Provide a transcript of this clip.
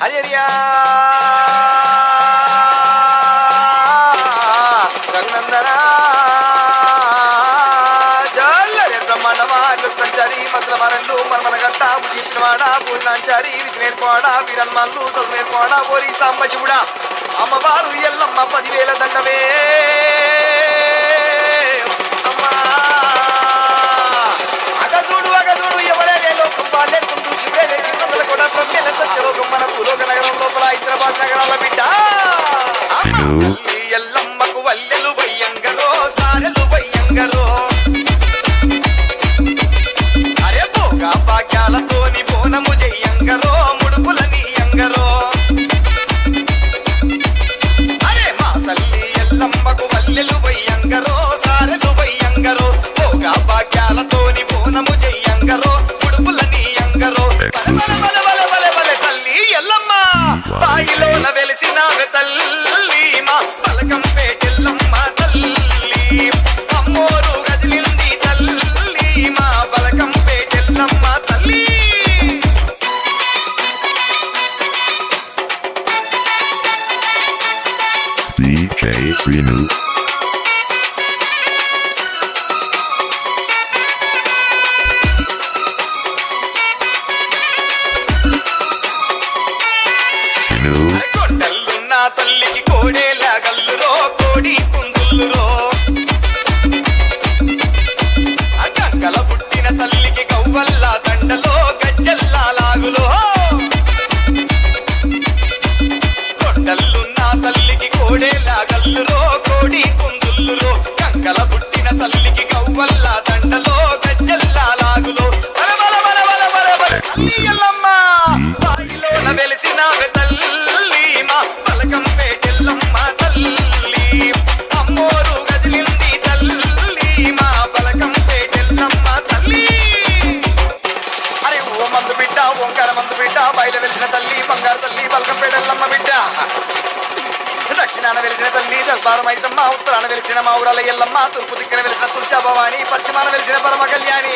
అరియా రఘునందనా బ్రహ్మాండవాళ్ళు సంచారి మంత్రమరళ్ళు మర్మనగట్ట బుద్ధివాడ పూర్ణాంచారి విధి నేర్పాడ వీరన్మల్లు చదువు నేర్పాడ పోరి సాంబశివుడా అమ్మవారు ఎల్లమ్మ 10,000 దండమే అమ్మా అగజూడు ఎవరే లోకం వాళ్ళేకుంటూ శివుడే లేచి మందుల కూడా బ్రహ్మేల సత్యలోకం మన భూలోక నగరం లోపల హైదరాబాద్ నగరాల బిడ్డ ఎల్లమ్మకు వల్లెలు వయ్యంగరో సారెలు వయ్యంగరో భాగ్యాలతోని బోనము చెయ్యంగరో ముడుపులని అంగరో అరే మా తల్లి ఎల్లమ్మకు వల్లెలు వయ్యంగరో సారెలు వయ్యంగరో భోగా భాగ్యాలతోని బోనము చెయ్యంగరో ముడుపులని అంగరో బలే తల్లి ఎల్లమ్మ బాయిలోన వెలిసినావె తల్లి మా పలకం పేటెల్లమ్మ తల్లి అమ్మోరు గదిలింది తల్లి మా పలకం పేటెల్లమ్మ తల్లి DJ Srinu. కొండల్లున్న తల్లికి కోడేలా గల్లురో కోడి పుంజుల్లురో గంగల పుట్టిన తల్లికి గవ్వల్లా దండలో గజ్జల్లా లాగులో కొండల్లున్న తల్లికి కోడేలా గల్లురో కోడి పుంజుల్లురో గంగల పుట్టిన తల్లికి గవ్వల్లా దండలో గజ్జల్లా లాగులో ఎల్లమ్మ బాయిలోన వెలిసినావె తల్లి మా పలకం పేటెల్లమ్మ తల్లి అమ్మోరు గదిలింది తల్లి మా పలకం పేటెల్లమ్మ తల్లి అరే ఓ మందు బిడ్డ ఓంకార మందు బిడ్డ బయలు వెలిసిన తల్లి బంగారు తల్లి పలకం పేటెల్లమ్మ బిడ్డ దక్షిణాన వెలిసిన తల్లి దర్బార మైసమ్మ ఉత్తరాన వెలిసిన మా ఊరాల ఎల్లమ్మ తూర్పు దిక్కున వెలిసిన తుల్చా భవాని పశ్చిమాన వెలిసిన పరమ కళ్యాణి